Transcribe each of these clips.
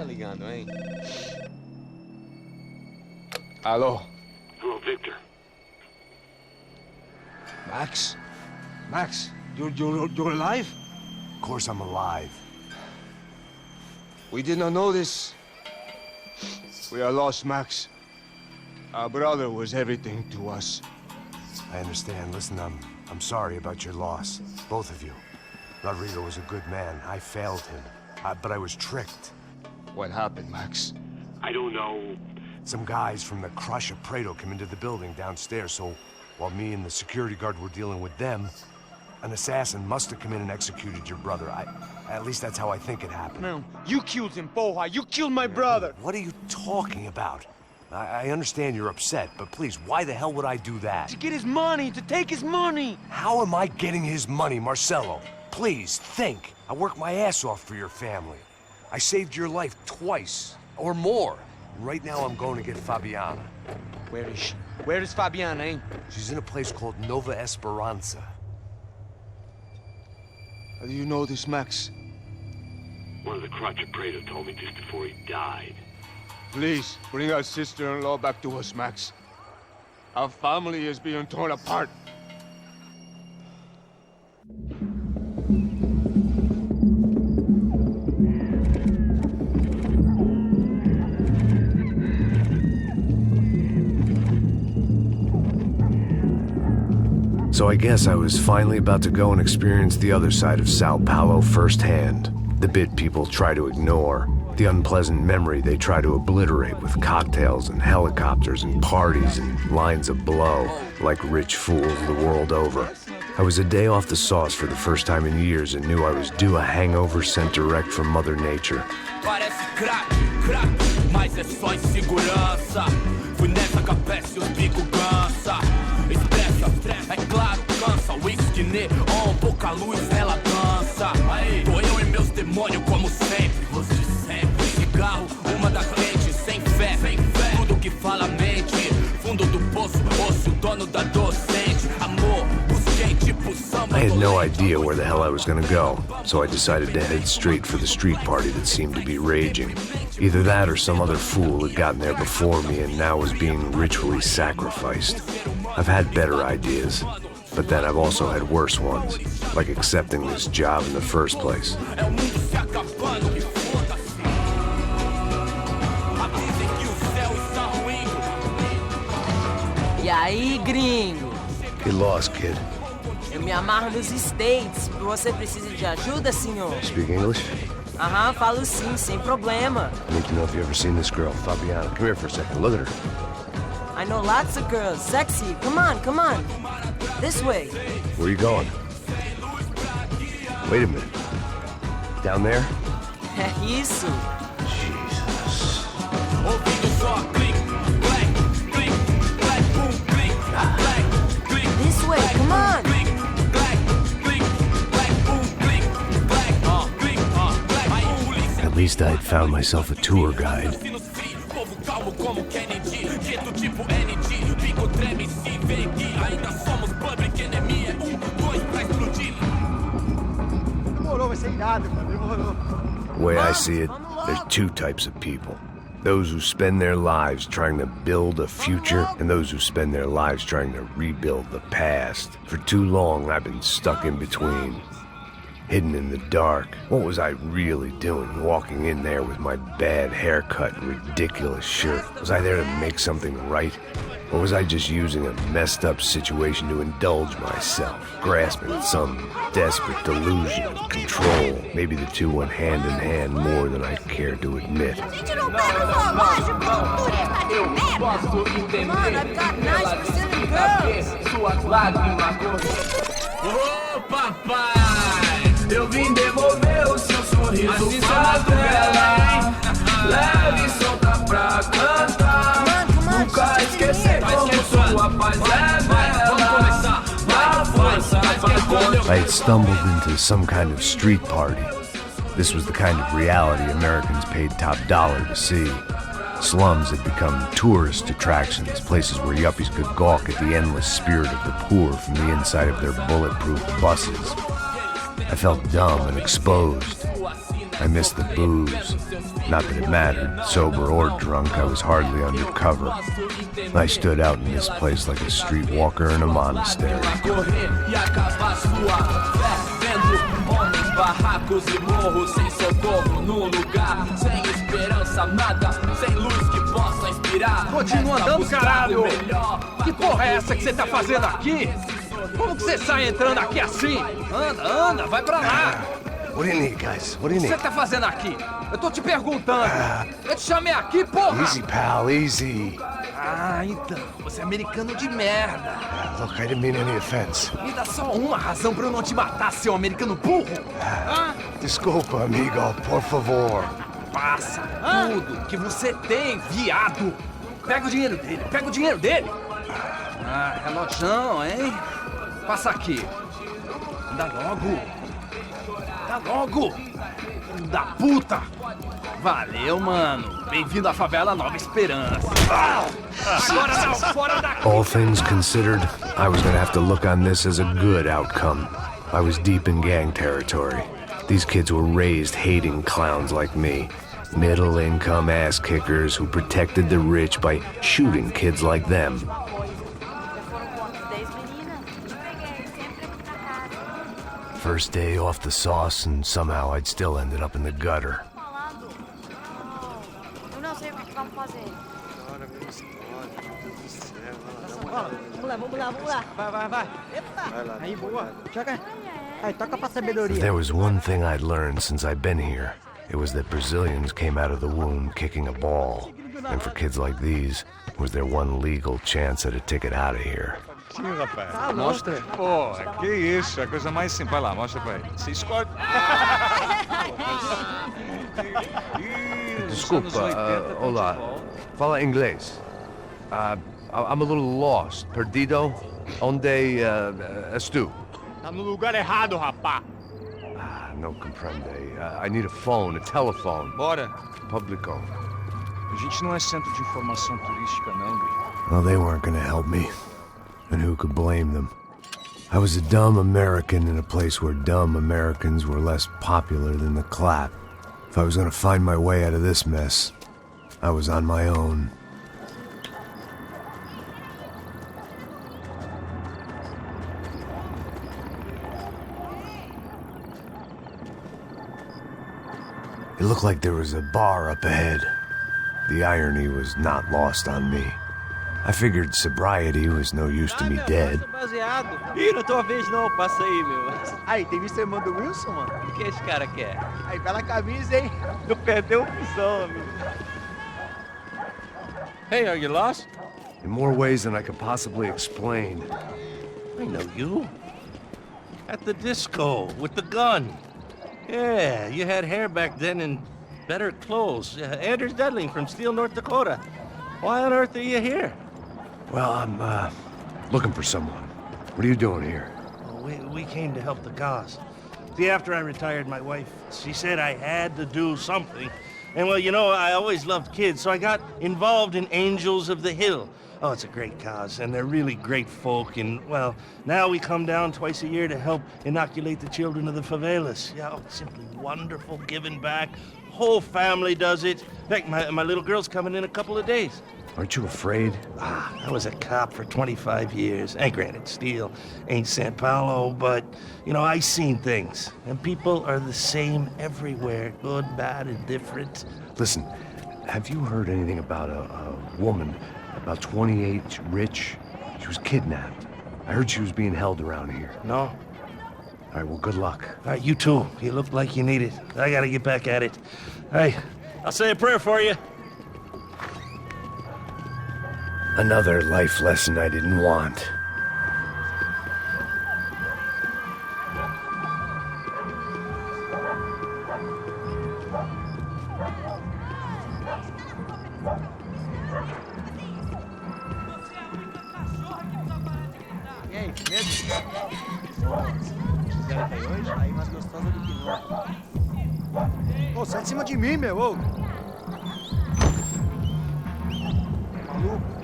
ligando, hein? Alô? Hello, Victor. Max? Max, you're alive? Of course I'm alive. We did not know this. We are lost, Max. Our brother was everything to us. I understand. Listen, I'm sorry about your loss. Both of you. Rodrigo was a good man. I failed him. But I was tricked. What happened, Max? I don't know. Some guys from the Crush of Prado came into the building downstairs, so while me and the security guard were dealing with them, an assassin must have come in and executed your brother. At least that's how I think it happened. No, you killed him, Porra. You killed my brother. What are you talking about? I understand you're upset, but please, why the hell would I do that? To get his money, to take his money. How am I getting his money, Marcelo? Please, think. I worked my ass off for your family. I saved your life twice, or more. Right now I'm going to get Fabiana. Where is she? Where is Fabiana, eh? She's in a place called Nova Esperanza. How do you know this, Max? One of the Crotch of Prado told me just before he died. Please, bring our sister-in-law back to us, Max. Our family is being torn apart. So I guess I was finally about to go and experience the other side of Sao Paulo firsthand. The bit people try to ignore. The unpleasant memory they try to obliterate with cocktails and helicopters and parties and lines of blow, like rich fools the world over. I was a day off the sauce for the first time in years and knew I was due a hangover sent direct from Mother Nature. Parece crack, crack, mas é só insegurança. Fui nessa capeste, os bico cansa. Estressa, é claro, cansa. Whisky neon, pouca luz, ela dança. Tô eu e meus demônios como sempre. Os de sempre. Cigarro, uma das lentes, sem fé. Tudo que fala mente. Fundo do poço, osso, dono da docente. Amor, busquei tipo samba. I had no idea where the hell I was gonna go, so I decided to head straight for the street party that seemed to be raging. Either that or some other fool had gotten there before me and now was being ritually sacrificed. I've had better ideas, but then I've also had worse ones, like accepting this job in the first place. E aí, gringo? Get lost, kid. Eu me amarro nos States. Você precisa de ajuda, senhor? Speak English? Aham, falo sim, sem problema. I need to know if you've ever seen this girl, Fabiana. Come here for a second. Look at her. I know lots of girls. Sexy. Come on, come on. This way. Where are you going? Wait a minute. Down there? É isso. Jesus. This way, come on. At least I'd found myself a tour guide. The way I see it, there's two types of people. Those who spend their lives trying to build a future, and those who spend their lives trying to rebuild the past. For too long, I've been stuck in between. Hidden in the dark. What was I really doing, walking in there with my bad haircut and ridiculous shirt? Was I there to make something right? Or was I just using a messed up situation to indulge myself, grasping at some desperate delusion of control? Maybe the two went hand in hand more than I cared to admit. Mano, I've got 9% of girls. Ô papai, eu vim devolver o seu sorriso pra tela. Leve e solta pra cantar. Nunca esquecer como sua paz é bela. Na força I had stumbled into some kind of street party. This was the kind of reality Americans paid top dollar to see. Slums had become tourist attractions, places where yuppies could gawk at the endless spirit of the poor from the inside of their bulletproof buses. I felt dumb and exposed. I missed the booze. Not that it mattered. Sober or drunk, I was hardly undercover. I stood out in this place like a streetwalker in a monastery. Barracos e morros sem socorro num lugar sem esperança, nada, sem luz que possa inspirar. Continua andando, caralho! Que porra é essa que você tá fazendo aqui? Como que você sai entrando aqui assim? Anda, vai pra lá! What do you need, guys? What do you O que need? você tá fazendo aqui? Eu tô te perguntando. Eu te chamei aqui, porra! Easy, pal, easy. Ah, então, você é americano de merda. Look, I didn't mean any offense. Me dá só uma razão pra eu não te matar, seu americano burro. Desculpa, amigo, por favor. Passa tudo que você tem, viado. Pega o dinheiro dele, Ah, relojão, hein? Passa aqui. Dá logo. Filho da puta. Valeu, mano. Bem-vindo à favela Nova Esperança. Agora não, fora daqui. All things considered, I was gonna have to look on this as a good outcome. I was deep in gang territory. These kids were raised hating clowns like me. Middle-income ass-kickers who protected the rich by shooting kids like them. First day off the sauce, and somehow I'd still ended up in the gutter. Eu não sei o que vamos fazer. Vamos lá. Vai. Eita. Aí, boa. Joga. Aí, toca pra sabedoria. If there was one thing I'd learned since I'd been here, it was that Brazilians came out of the womb kicking a ball. And for kids like these, it was their one legal chance at a ticket out of here. Sim, rapaz. Tá, mostra. Pô, que isso, é a coisa mais simples. Vai lá, mostra pra ele. Você escolhe. Desculpa, olá. Fala inglês. I'm a little lost. Perdido? Onde estou? Tá no lugar errado, rapá. No comprende. I need a phone, a telephone. Bora. Publico. A gente não é centro de informação turística, não, Gui. Well, they weren't gonna help me. And who could blame them? I was a dumb American in a place where dumb Americans were less popular than the clap. If I was gonna find my way out of this mess, I was on my own. It looked like there was a bar up ahead. The irony was not lost on me. I figured sobriety was no use to me dead. Ih, não é tua vez não, passa aí, meu. Aí, tem visto a irmã do Wilson, mano? O que esse cara quer? Aí, bela camisa, hein? Não perdeu o pisão, amigo. Hey, are you lost? In more ways than I could possibly explain. I know you. At the disco, with the gun. Yeah, you had hair back then and better clothes. Anders Dudling from Steele, North Dakota. Why on earth are you here? Well, I'm, looking for someone. What are you doing here? We came to help the cause. See, after I retired, my wife, she said I had to do something. And well, you know, I always loved kids, so I got involved in Angels of the Hill. Oh, it's a great cause, and they're really great folk, and, well, now we come down twice a year to help inoculate the children of the favelas. Yeah, oh, it's simply wonderful giving back. Whole family does it. In fact, my little girl's coming in a couple of days. Aren't you afraid? I was a cop for 25 years. And granted, Steele ain't San Paulo, but, you know, I seen things. And people are the same everywhere, good, bad, and different. Listen, have you heard anything about a woman, about 28, rich? She was kidnapped. I heard she was being held around here. No? All right, well, good luck. All right, you too. You look like you need it. I gotta get back at it. Hey, I'll say a prayer for you. Another life lesson I didn't want. E aí, medo? Fizeram até hoje? Aí mais gostosa do que não. Ô, sai de cima de mim, meu, ô! Maluco?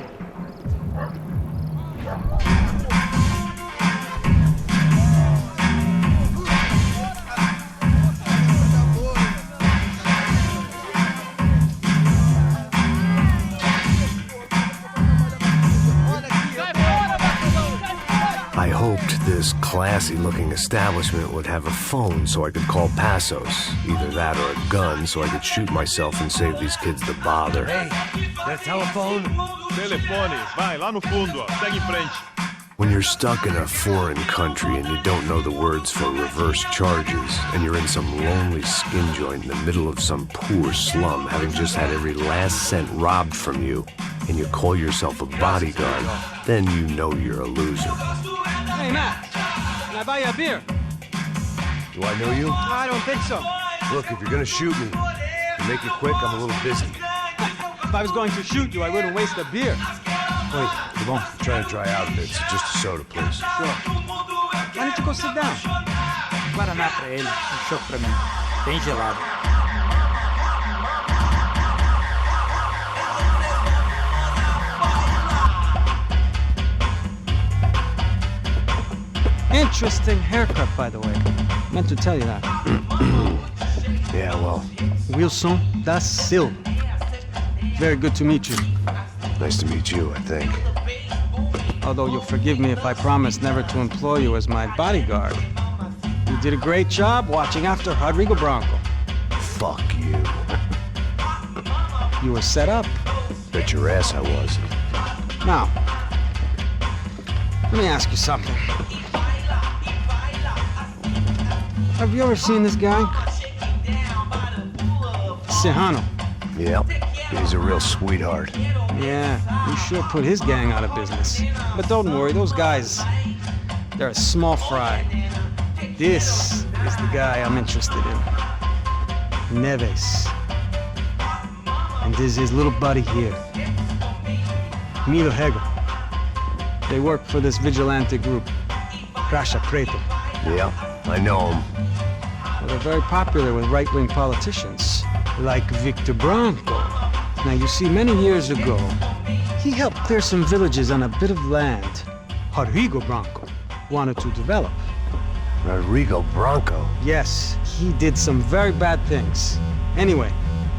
classy-looking establishment would have a phone so I could call Passos. Either that or a gun so I could shoot myself and save these kids the bother. Hey, their telephone? Telefone, vai, lá no fundo, ó. Segue em frente. When you're stuck in a foreign country and you don't know the words for reverse charges, and you're in some lonely skin joint in the middle of some poor slum, having just had every last cent robbed from you, and you call yourself a bodyguard, then you know you're a loser. Hey, Matt, can I buy you a beer? Do I know you? I don't think so. Look, if you're gonna shoot me, you make it quick, I'm a little busy. If I was going to shoot you, I wouldn't waste a beer. Wait, come on. I'm trying to dry out a bit, so just a soda, please. Sure. Why don't you go sit down? Guaraná pra ele, choco pra mim. Bem gelado. Interesting haircut, by the way. Meant to tell you that. Yeah, well, Wilson da Silva. Very good to meet you. nice to meet you, I think. Although you'll forgive me if I promise never to employ you as my bodyguard. You did a great job watching after Rodrigo Bronco. Fuck you. You were set up. Bet your ass I was. Now, let me ask you something. Have you ever seen this guy? Sejano. Yep, he's a real sweetheart. Yeah, you sure put his gang out of business. But don't worry, those guys, they're a small fry. This is the guy I'm interested in. Neves. And this is his little buddy here. Milo Hegel. They work for this vigilante group, Crasha Preto. Yeah, I know him. Well, they're very popular with right-wing politicians, like Victor Bronco. Now, you see, many years ago, he helped clear some villages on a bit of land Rodrigo Bronco wanted to develop. Rodrigo Bronco? Yes, he did some very bad things. Anyway,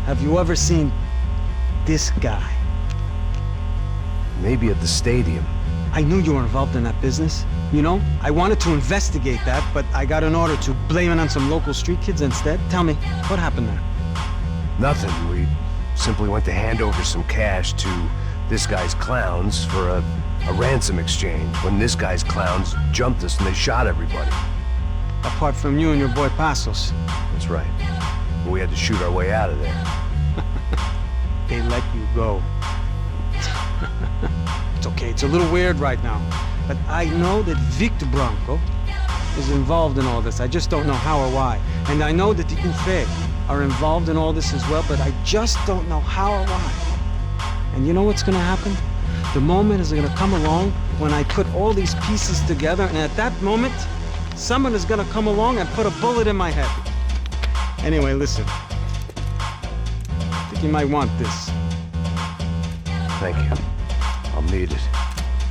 have you ever seen this guy? Maybe at the stadium. I knew you were involved in that business. You know, I wanted to investigate that, but I got an order to blame it on some local street kids instead. Tell me, what happened there? Nothing. We simply went to hand over some cash to this guy's clowns for a ransom exchange when this guy's clowns jumped us and they shot everybody. Apart from you and your boy Passos. That's right. But we had to shoot our way out of there. They let you go. It's okay, it's a little weird right now. But I know that Victor Bronco is involved in all this. I just don't know how or why. And I know that the UFE are involved in all this as well, but I just don't know how or why. And you know what's gonna happen? The moment is gonna come along when I put all these pieces together, and at that moment, someone is gonna come along and put a bullet in my head. Anyway, listen. I think you might want this. Thank you. I'll need it.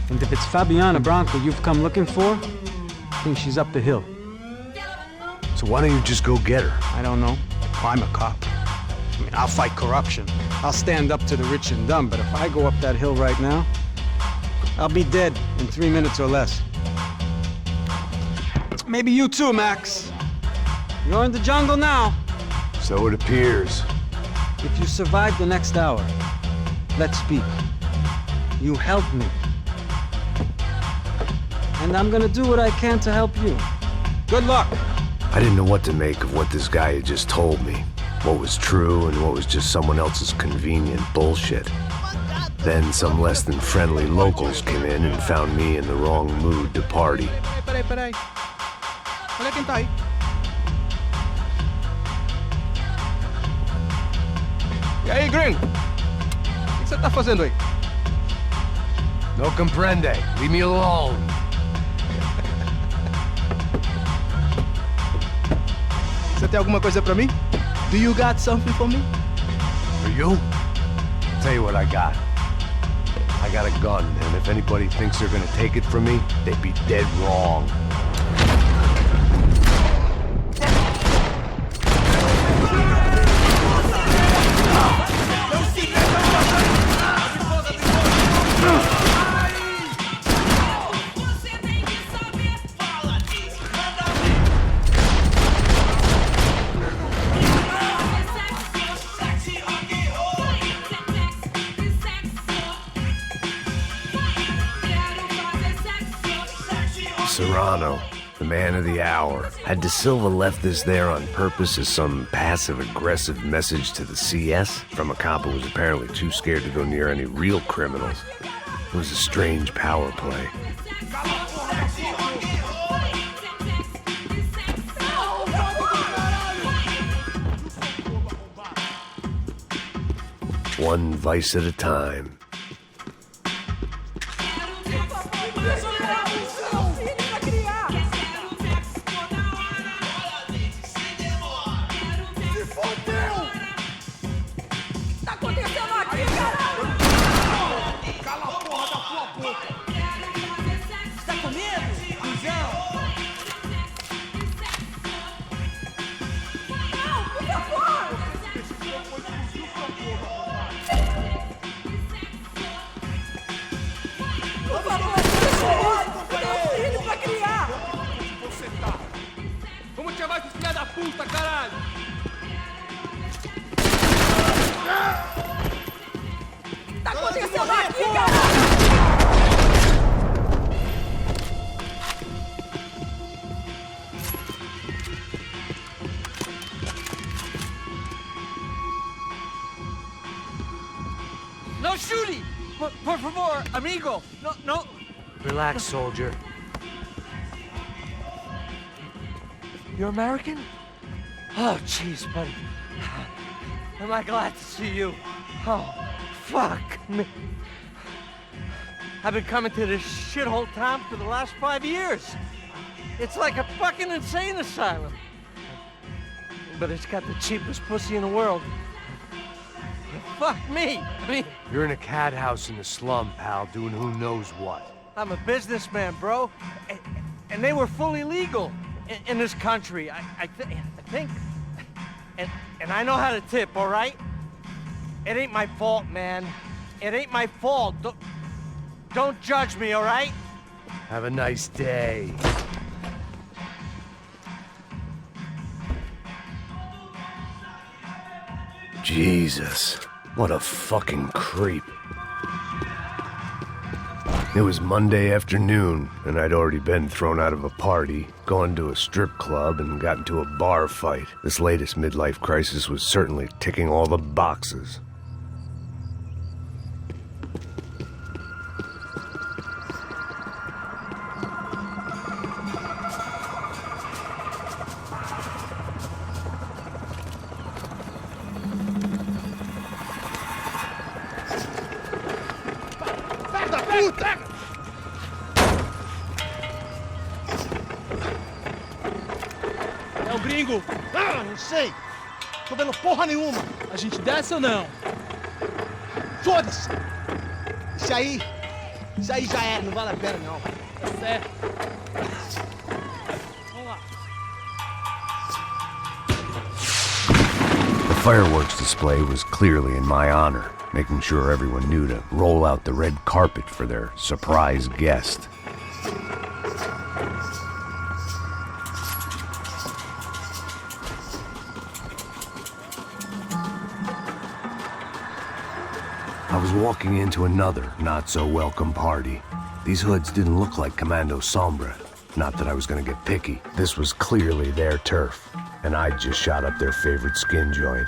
And if it's Fabiana Bronco you've come looking for, I think she's up the hill. So why don't you just go get her? I don't know. I'm a cop. I mean, I'll fight corruption. I'll stand up to the rich and dumb, but if I go up that hill right now, I'll be dead in 3 minutes or less. Maybe you too, Max. You're in the jungle now. So it appears. If you survive the next hour, let's speak. You help me. And I'm gonna do what I can to help you. Good luck. I didn't know what to make of what this guy had just told me. What was true and what was just someone else's convenient bullshit. Then some less than friendly locals came in and found me in the wrong mood to party. Peraí. Olha quem tá aí. E aí, gringo? O que você tá fazendo aí? No comprende. Leave me alone. Você tem alguma coisa pra mim? Do you got something for me? For you? Tell you what I got. I got a gun, and if anybody thinks they're gonna take it from me, they'd be dead wrong. Romano, the man of the hour. Had De Silva left this there on purpose as some passive-aggressive message to the CS from a cop who was apparently too scared to go near any real criminals? It was a strange power play. One vice at a time. Vamos chamar esse filho da puta, caralho! Tá acontecendo aqui, caralho? No shooting! Por favor, amigo! No! Relax, soldier. You're American? Oh, jeez, buddy. Am I glad to see you? Oh, fuck me. I've been coming to this shithole town for the last 5 years. It's like a fucking insane asylum. But it's got the cheapest pussy in the world. Fuck me. I mean, You're in a cat house in the slum, pal, doing who knows what. I'm a businessman, bro. And they were fully legal in this country. I think. And I know how to tip, all right? It ain't my fault, man. It ain't my fault. Don't judge me, all right? Have a nice day. Jesus, what a fucking creep. It was Monday afternoon, and I'd already been thrown out of a party, gone to a strip club, and got into a bar fight. This latest midlife crisis was certainly ticking all the boxes. É o gringo! Ah, não sei. Tô vendo porra nenhuma. A gente desce ou não? Foda-se. Isso aí já era, não vale a pena não. Tá certo. Vamos lá. The fireworks display was clearly in my honor, making sure everyone knew to roll out the red carpet for their surprise guest. I was walking into another not-so-welcome party. These hoods didn't look like Commando Sombra. Not that I was gonna get picky. This was clearly their turf, and I'd just shot up their favorite skin joint.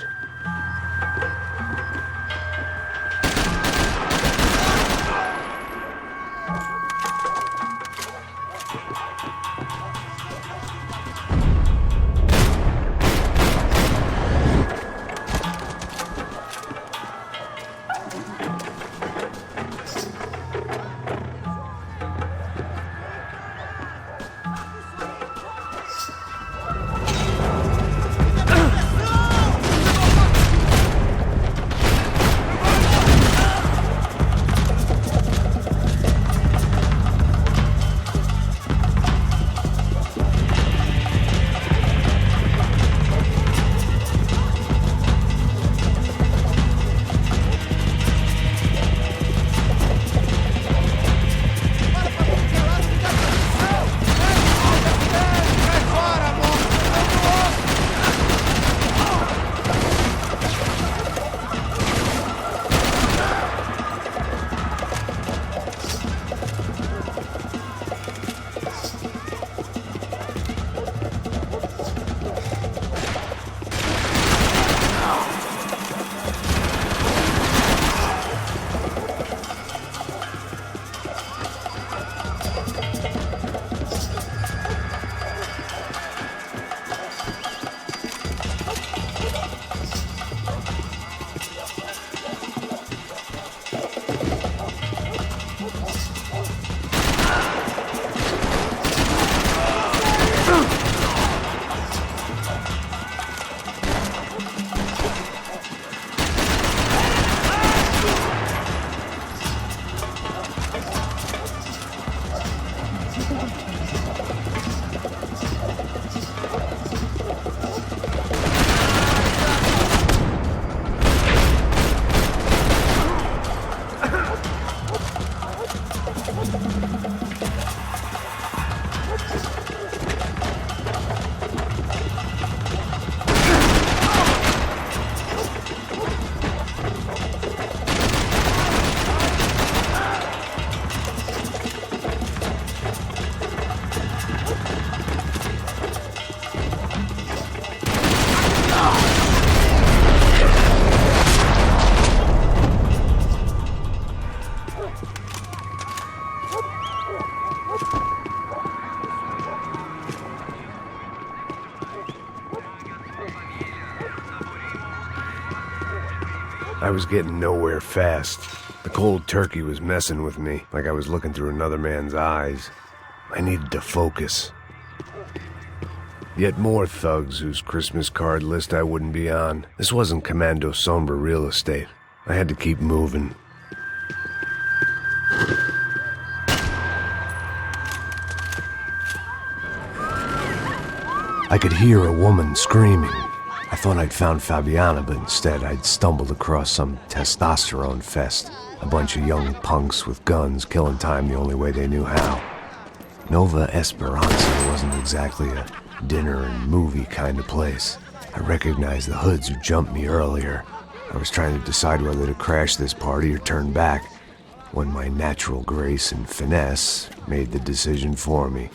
I was getting nowhere fast. The cold turkey was messing with me, like I was looking through another man's eyes. I needed to focus. Yet more thugs whose Christmas card list I wouldn't be on. This wasn't Commando Sombra real estate. I had to keep moving. I could hear a woman screaming. I thought I'd found Fabiana, but instead I'd stumbled across some testosterone fest. A bunch of young punks with guns killing time the only way they knew how. Nova Esperanza wasn't exactly a dinner and movie kind of place. I recognized the hoods who jumped me earlier. I was trying to decide whether to crash this party or turn back, when my natural grace and finesse made the decision for me.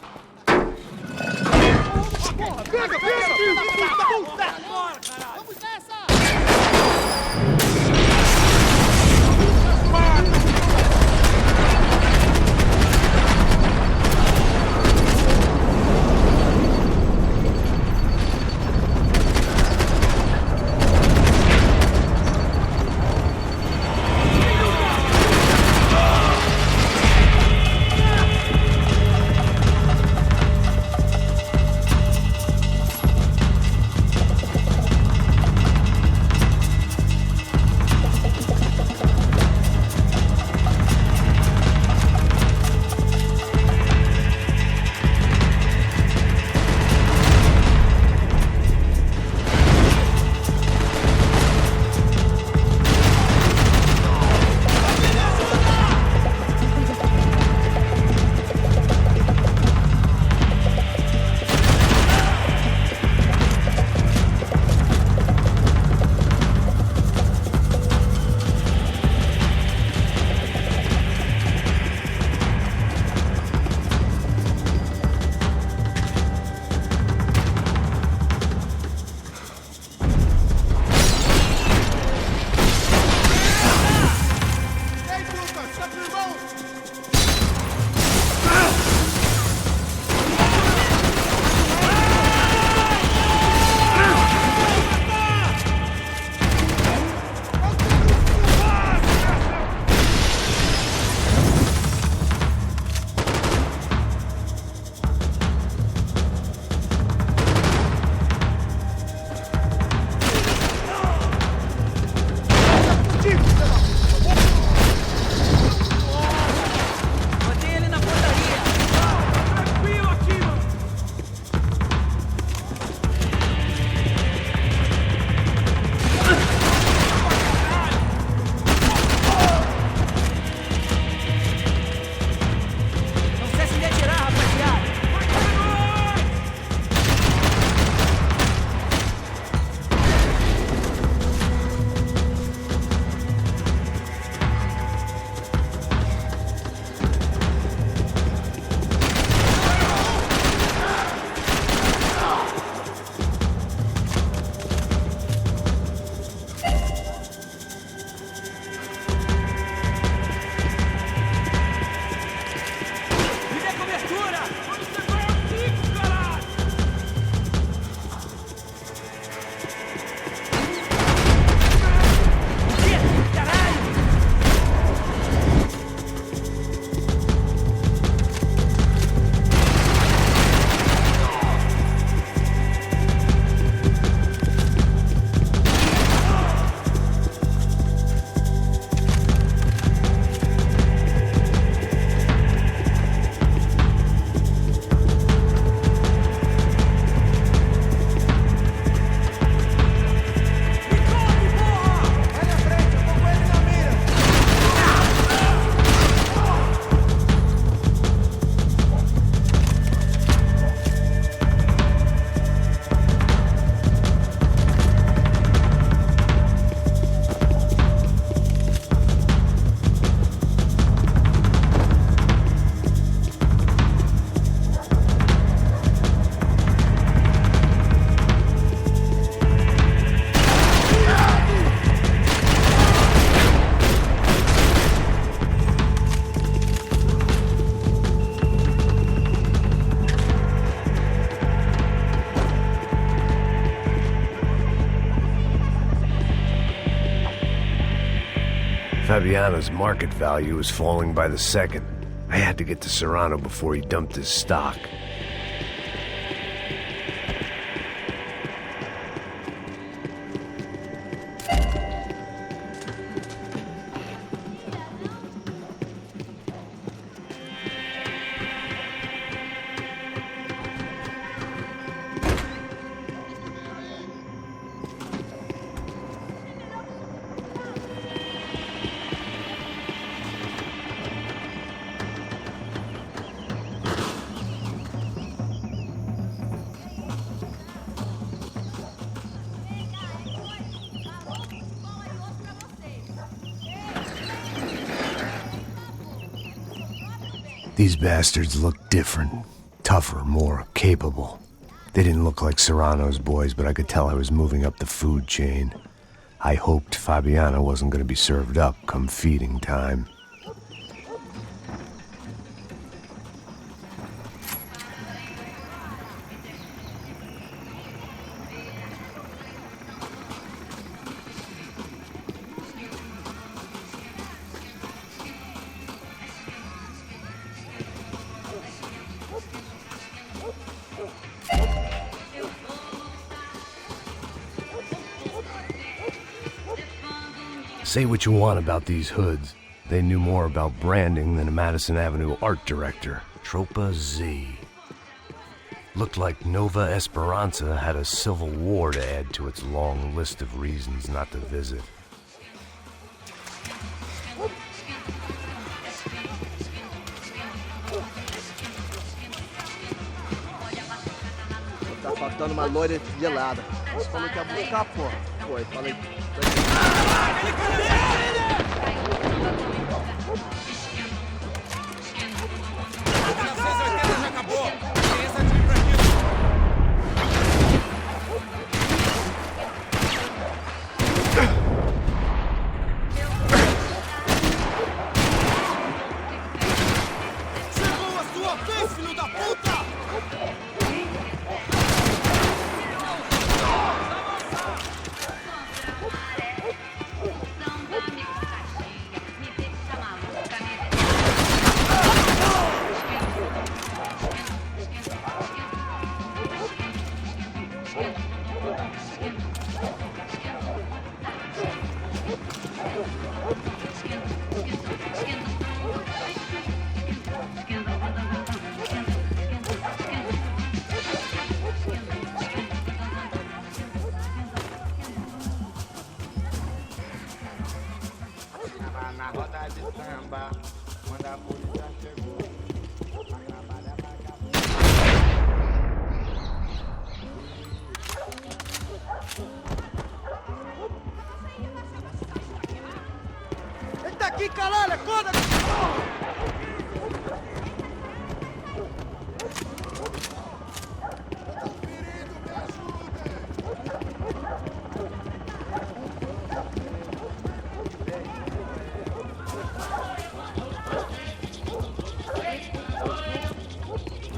Fabiano's market value was falling by the second. I had to get to Serrano before he dumped his stock. These bastards looked different, tougher, more capable. They didn't look like Serrano's boys, but I could tell I was moving up the food chain. I hoped Fabiano wasn't going to be served up come feeding time. Say what you want about these hoods. They knew more about branding than a Madison Avenue art director. Tropa Z. Looked like Nova Esperanza had a civil war to add to its long list of reasons not to visit. Tá faltando uma loira gelada. Você falou que ia buscar, pô. Foi, falei. aqui, caralho! Acorda!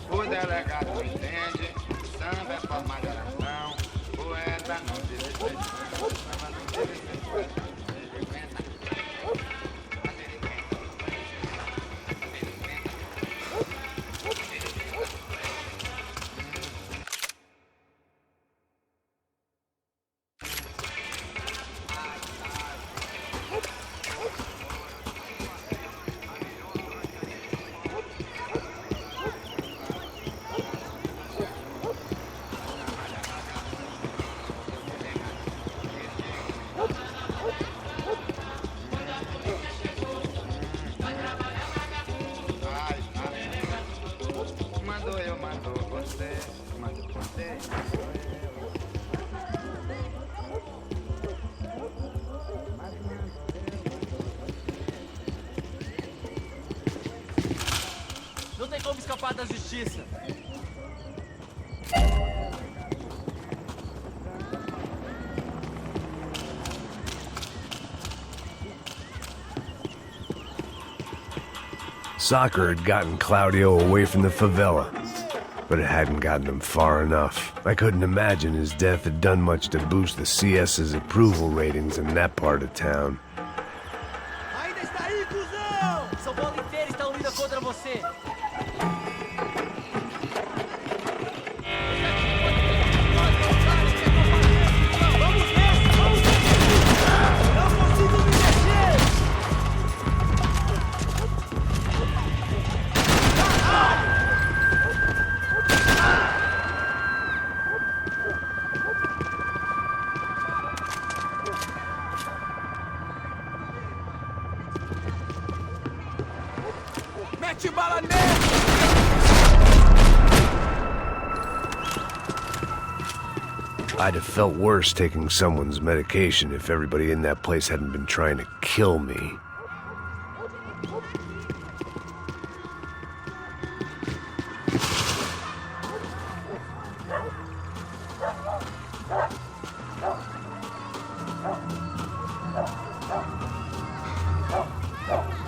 O delegado não entende, samba é forma de oração, poeta não se respeita, Não tem como escapar da justiça. Soccer had gotten Claudio away from the favela, but it hadn't gotten him far enough. I couldn't imagine his death had done much to boost the CS's approval ratings in that part of town. Aí está aí, cuzão! São Paulo inteira está unida contra você. Mete bala nele! I'd have felt worse taking someone's medication if everybody in that place hadn't been trying to kill me.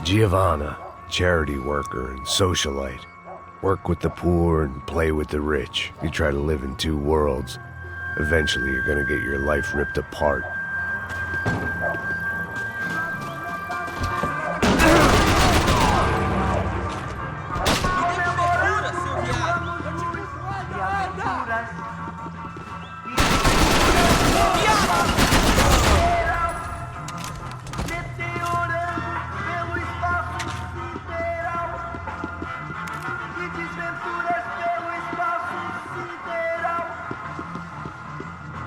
Giovanna, charity worker and socialite. Work with the poor and play with the rich. You try to live in two worlds. Eventually, you're gonna get your life ripped apart.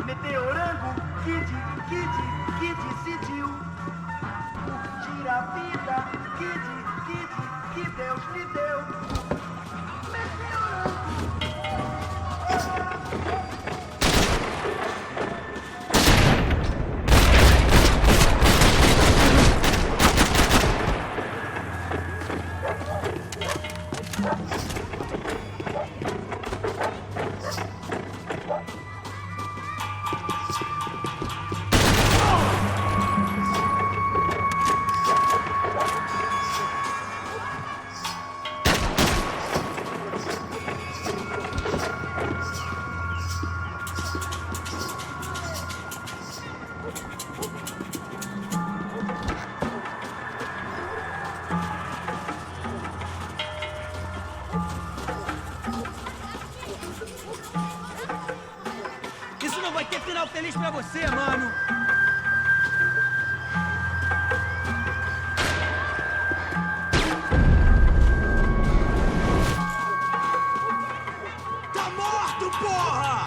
Meteorango, que decidiu curtir a vida, que Deus lhe deu. Isso não vai ter final feliz pra você, mano! Tá morto, porra!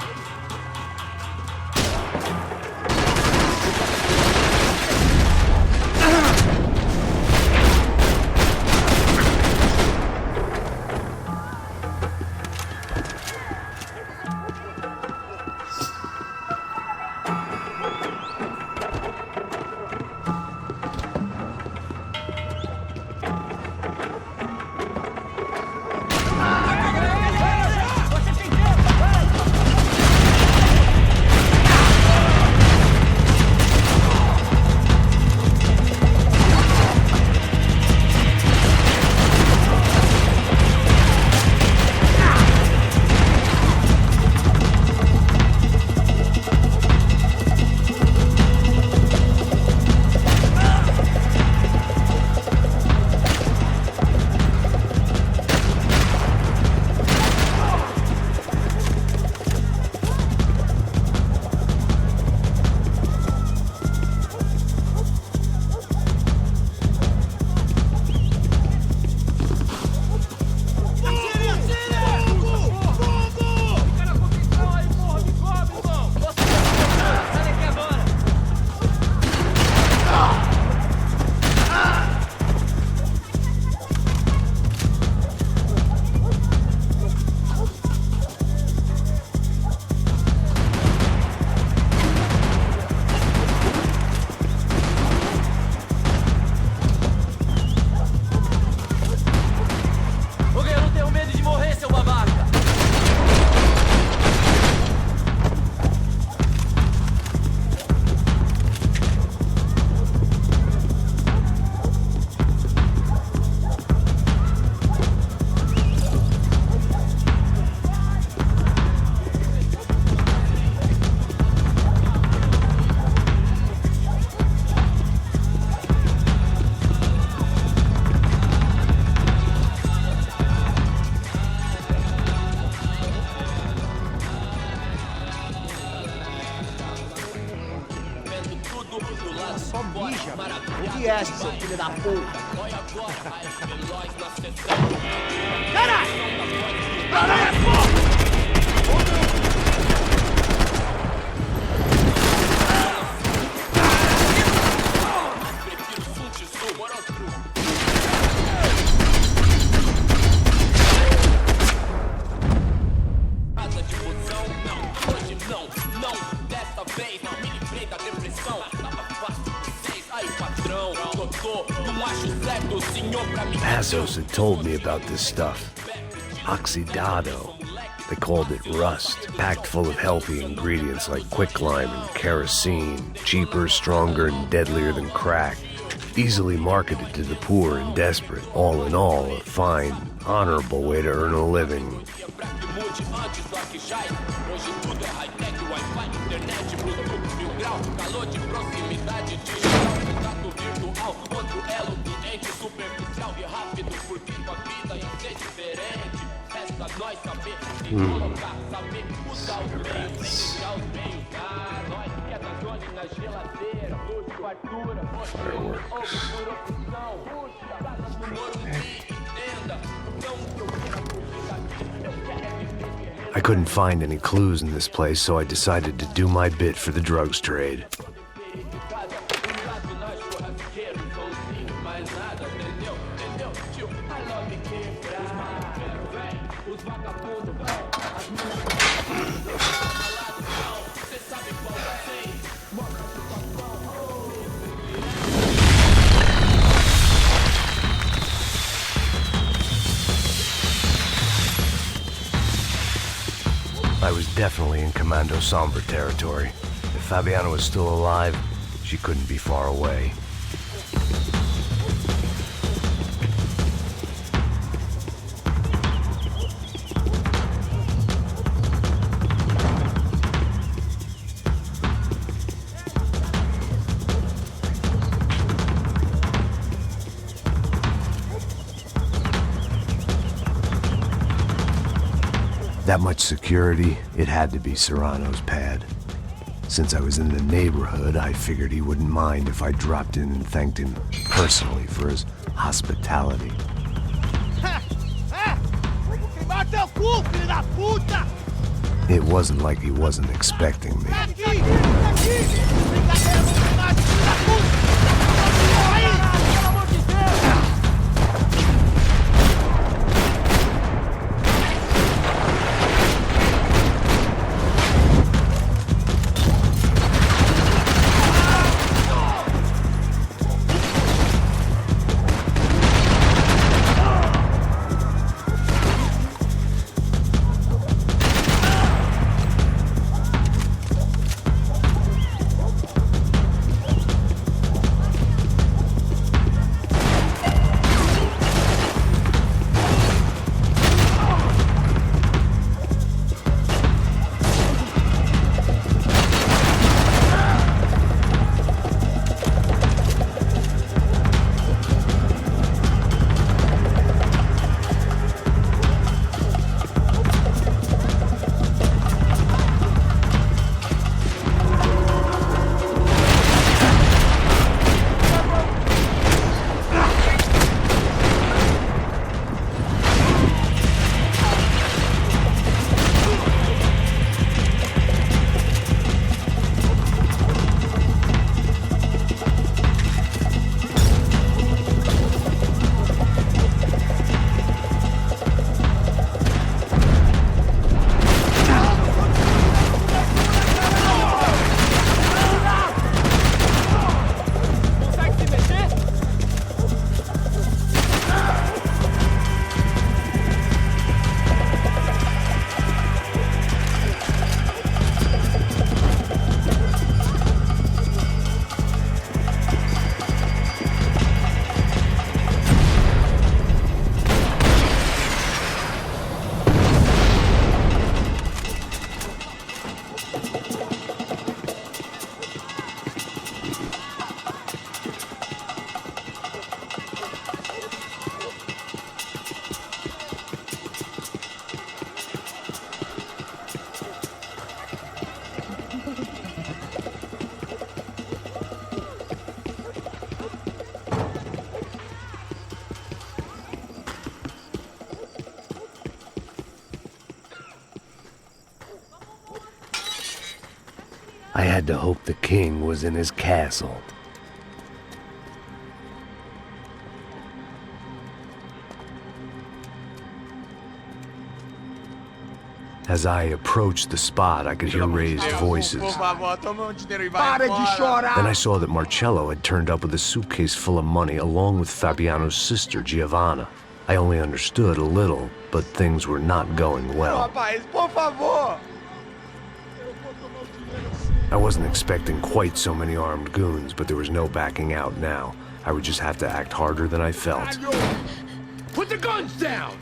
Só mija. O que é, seu filho da puta? Caralho! Caralho, porra! Passos had told me about this stuff. Oxidado. They called it rust, packed full of healthy ingredients like quicklime and kerosene, cheaper, stronger, and deadlier than crack. Easily marketed to the poor and desperate. All in all, a fine, honorable way to earn a living. I couldn't find any clues in this place, so I decided to do my bit for the drugs trade. I was definitely in Commando Sombra territory. If Fabiana was still alive, she couldn't be far away. That much security, it had to be Serrano's pad. Since I was in the neighborhood, I figured he wouldn't mind if I dropped in and thanked him personally for his hospitality. It wasn't like he wasn't expecting me. I had to hope the king was in his castle. As I approached the spot, I could hear raised voices. Por favor, toma dinheiro e vai embora. Then I saw that Marcello had turned up with a suitcase full of money along with Fabiano's sister, Giovanna. I only understood a little, but things were not going well. Rapaz, por favor. I wasn't expecting quite so many armed goons, but there was no backing out now. I would just have to act harder than I felt. Put the guns down!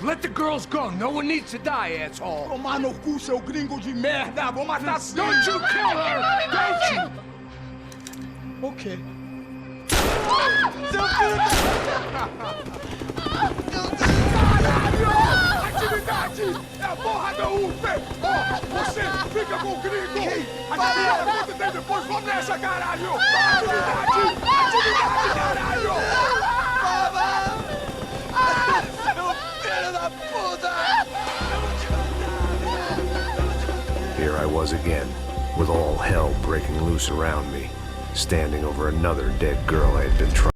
Let the girls go. No one needs to die, asshole. Tomar no cu, seu gringo de merda. Vou matar sim. Don't you kill her! Don't you! Ok. Seu filho da... Caralho! Atividade! É a porra da UP! Ó, você fica com o gringo! A galera conta tem depois, vamos nessa, caralho! Atividade! Atividade, caralho! Here I was again, with all hell breaking loose around me, standing over another dead girl I had been trying